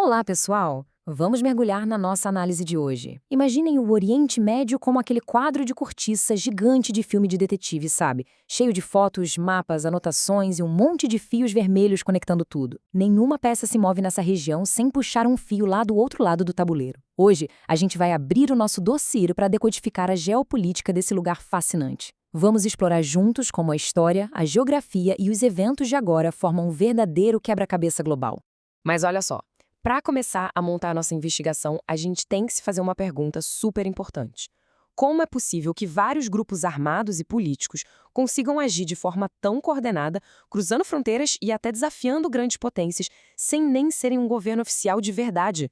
Olá, pessoal! Vamos mergulhar na nossa análise de hoje. Imaginem o Oriente Médio como aquele quadro de cortiça gigante de filme de detetive, sabe? Cheio de fotos, mapas, anotações e um monte de fios vermelhos conectando tudo. Nenhuma peça se move nessa região sem puxar um fio lá do outro lado do tabuleiro. Hoje, a gente vai abrir o nosso dossiê para decodificar a geopolítica desse lugar fascinante. Vamos explorar juntos como a história, a geografia e os eventos de agora formam um verdadeiro quebra-cabeça global. Mas olha só. Para começar a montar a nossa investigação, a gente tem que se fazer uma pergunta super importante. Como é possível que vários grupos armados e políticos consigam agir de forma tão coordenada, cruzando fronteiras e até desafiando grandes potências, sem nem serem um governo oficial de verdade?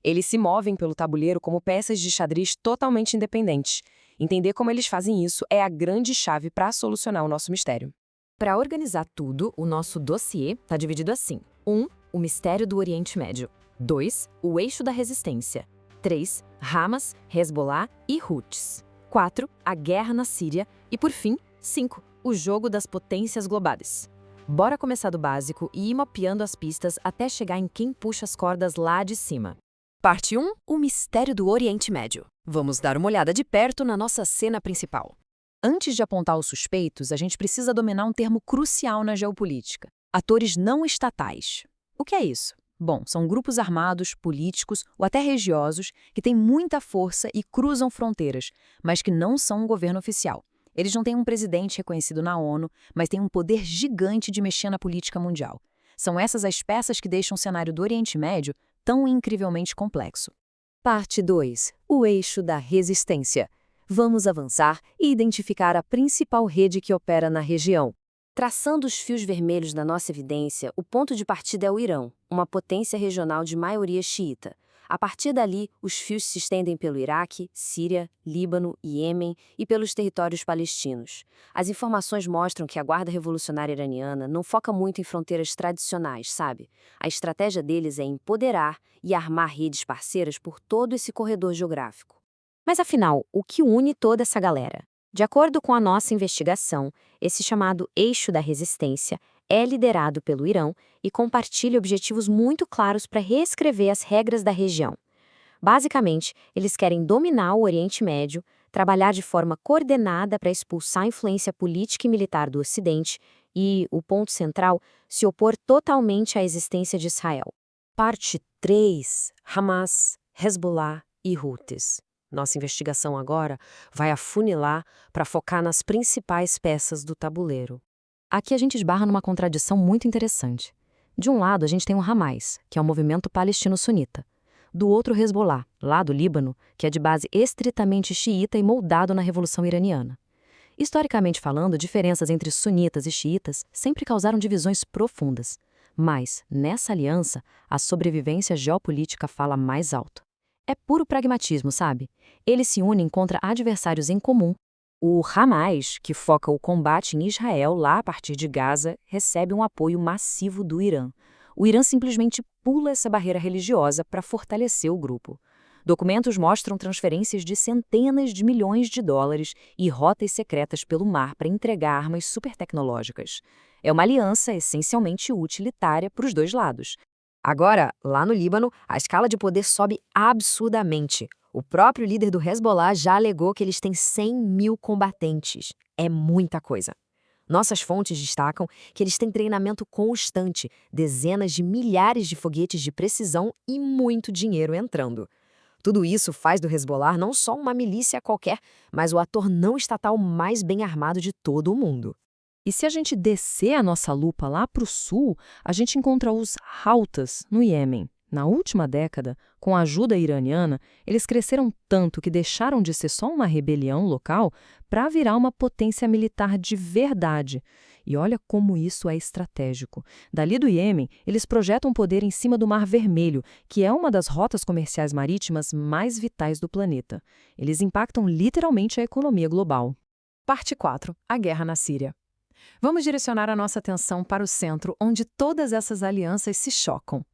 Eles se movem pelo tabuleiro como peças de xadrez totalmente independentes. Entender como eles fazem isso é a grande chave para solucionar o nosso mistério. Para organizar tudo, o nosso dossiê está dividido assim. 1. O mistério do Oriente Médio. 2. O eixo da resistência. 3. Hamas, Hezbollah e Houthis. 4. A guerra na Síria. E, por fim, 5. O jogo das potências globais. Bora começar do básico e ir mapeando as pistas até chegar em quem puxa as cordas lá de cima. Parte 1. O mistério do Oriente Médio. Vamos dar uma olhada de perto na nossa cena principal. Antes de apontar os suspeitos, a gente precisa dominar um termo crucial na geopolítica: atores não estatais. O que é isso? Bom, são grupos armados, políticos ou até religiosos que têm muita força e cruzam fronteiras, mas que não são um governo oficial. Eles não têm um presidente reconhecido na ONU, mas têm um poder gigante de mexer na política mundial. São essas as peças que deixam o cenário do Oriente Médio tão incrivelmente complexo. Parte 2. O eixo da resistência. Vamos avançar e identificar a principal rede que opera na região. Traçando os fios vermelhos da nossa evidência, o ponto de partida é o Irã, uma potência regional de maioria xiita. A partir dali, os fios se estendem pelo Iraque, Síria, Líbano, Iêmen e pelos territórios palestinos. As informações mostram que a Guarda Revolucionária Iraniana não foca muito em fronteiras tradicionais, sabe? A estratégia deles é empoderar e armar redes parceiras por todo esse corredor geográfico. Mas afinal, o que une toda essa galera? De acordo com a nossa investigação, esse chamado eixo da resistência é liderado pelo Irã e compartilha objetivos muito claros para reescrever as regras da região. Basicamente, eles querem dominar o Oriente Médio, trabalhar de forma coordenada para expulsar a influência política e militar do Ocidente e, o ponto central, se opor totalmente à existência de Israel. Parte 3. Hamas, Hezbollah e Houthis. Nossa investigação agora vai afunilar para focar nas principais peças do tabuleiro. Aqui a gente esbarra numa contradição muito interessante. De um lado, a gente tem o Hamas, que é um movimento palestino-sunita. Do outro, o Hezbollah, lá do Líbano, que é de base estritamente xiita e moldado na Revolução Iraniana. Historicamente falando, diferenças entre sunitas e xiitas sempre causaram divisões profundas. Mas, nessa aliança, a sobrevivência geopolítica fala mais alto. É puro pragmatismo, sabe? Eles se unem contra adversários em comum. O Hamas, que foca o combate em Israel lá a partir de Gaza, recebe um apoio massivo do Irã. O Irã simplesmente pula essa barreira religiosa para fortalecer o grupo. Documentos mostram transferências de centenas de milhões de dólares e rotas secretas pelo mar para entregar armas supertecnológicas. É uma aliança essencialmente utilitária para os dois lados. Agora, lá no Líbano, a escala de poder sobe absurdamente. O próprio líder do Hezbollah já alegou que eles têm 100 mil combatentes. É muita coisa. Nossas fontes destacam que eles têm treinamento constante, dezenas de milhares de foguetes de precisão e muito dinheiro entrando. Tudo isso faz do Hezbollah não só uma milícia qualquer, mas o ator não estatal mais bem armado de todo o mundo. E se a gente descer a nossa lupa lá para o sul, a gente encontra os Houthis, no Iêmen. Na última década, com a ajuda iraniana, eles cresceram tanto que deixaram de ser só uma rebelião local para virar uma potência militar de verdade. E olha como isso é estratégico. Dali do Iêmen, eles projetam poder em cima do Mar Vermelho, que é uma das rotas comerciais marítimas mais vitais do planeta. Eles impactam literalmente a economia global. Parte 4. A guerra na Síria. Vamos direcionar a nossa atenção para o centro, onde todas essas alianças se chocam.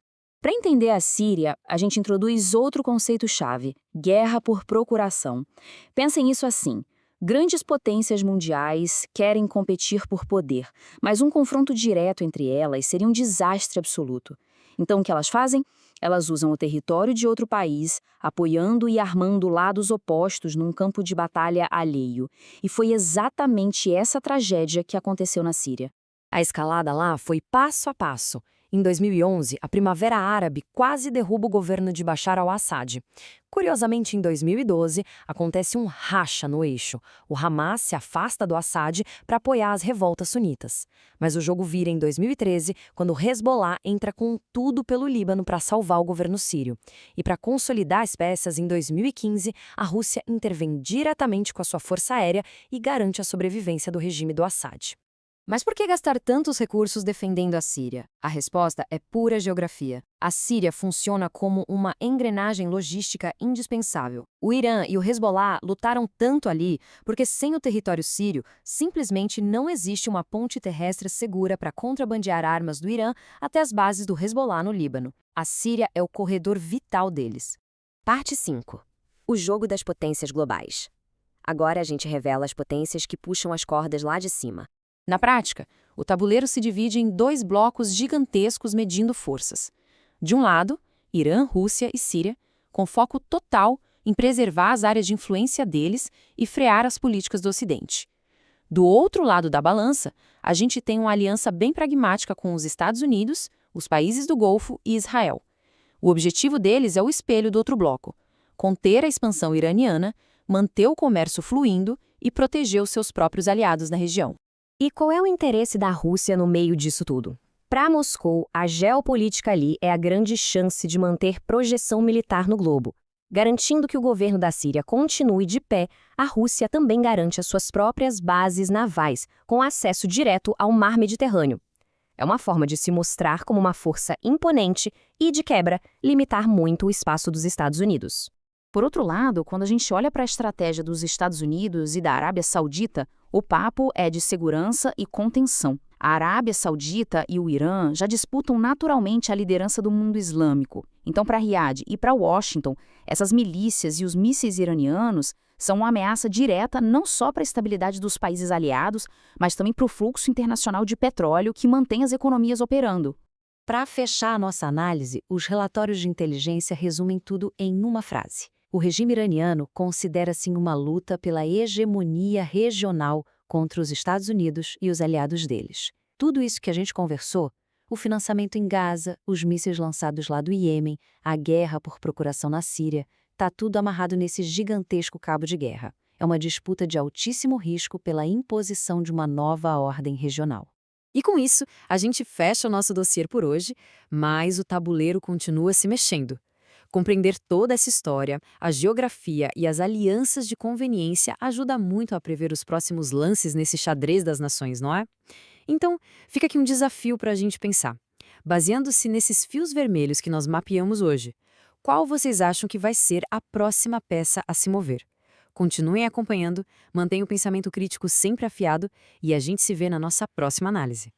Para entender a Síria, a gente introduz outro conceito-chave: guerra por procuração. Pensem nisso assim: grandes potências mundiais querem competir por poder, mas um confronto direto entre elas seria um desastre absoluto. Então, o que elas fazem? Elas usam o território de outro país, apoiando e armando lados opostos num campo de batalha alheio. E foi exatamente essa tragédia que aconteceu na Síria. A escalada lá foi passo a passo. Em 2011, a Primavera Árabe quase derruba o governo de Bashar al-Assad. Curiosamente, em 2012, acontece um racha no eixo. O Hamas se afasta do Assad para apoiar as revoltas sunitas. Mas o jogo vira em 2013, quando o Hezbollah entra com tudo pelo Líbano para salvar o governo sírio. E para consolidar as peças, em 2015, a Rússia intervém diretamente com a sua força aérea e garante a sobrevivência do regime do Assad. Mas por que gastar tantos recursos defendendo a Síria? A resposta é pura geografia. A Síria funciona como uma engrenagem logística indispensável. O Irã e o Hezbollah lutaram tanto ali porque, sem o território sírio, simplesmente não existe uma ponte terrestre segura para contrabandear armas do Irã até as bases do Hezbollah no Líbano. A Síria é o corredor vital deles. Parte 5. O jogo das potências globais. Agora a gente revela as potências que puxam as cordas lá de cima. Na prática, o tabuleiro se divide em dois blocos gigantescos medindo forças. De um lado, Irã, Rússia e Síria, com foco total em preservar as áreas de influência deles e frear as políticas do Ocidente. Do outro lado da balança, a gente tem uma aliança bem pragmática com os Estados Unidos, os países do Golfo e Israel. O objetivo deles é o espelho do outro bloco: conter a expansão iraniana, manter o comércio fluindo e proteger os seus próprios aliados na região. E qual é o interesse da Rússia no meio disso tudo? Para Moscou, a geopolítica ali é a grande chance de manter projeção militar no globo. Garantindo que o governo da Síria continue de pé, a Rússia também garante as suas próprias bases navais, com acesso direto ao mar Mediterrâneo. É uma forma de se mostrar como uma força imponente e, de quebra, limitar muito o espaço dos Estados Unidos. Por outro lado, quando a gente olha para a estratégia dos Estados Unidos e da Arábia Saudita, o papo é de segurança e contenção. A Arábia Saudita e o Irã já disputam naturalmente a liderança do mundo islâmico. Então, para Riad e para Washington, essas milícias e os mísseis iranianos são uma ameaça direta não só para a estabilidade dos países aliados, mas também para o fluxo internacional de petróleo que mantém as economias operando. Para fechar a nossa análise, os relatórios de inteligência resumem tudo em uma frase. O regime iraniano considera-se uma luta pela hegemonia regional contra os Estados Unidos e os aliados deles. Tudo isso que a gente conversou, o financiamento em Gaza, os mísseis lançados lá do Iêmen, a guerra por procuração na Síria, está tudo amarrado nesse gigantesco cabo de guerra. É uma disputa de altíssimo risco pela imposição de uma nova ordem regional. E com isso, a gente fecha o nosso dossiê por hoje, mas o tabuleiro continua se mexendo. Compreender toda essa história, a geografia e as alianças de conveniência ajuda muito a prever os próximos lances nesse xadrez das nações, não é? Então, fica aqui um desafio para a gente pensar. Baseando-se nesses fios vermelhos que nós mapeamos hoje, qual vocês acham que vai ser a próxima peça a se mover? Continuem acompanhando, mantenham o pensamento crítico sempre afiado e a gente se vê na nossa próxima análise.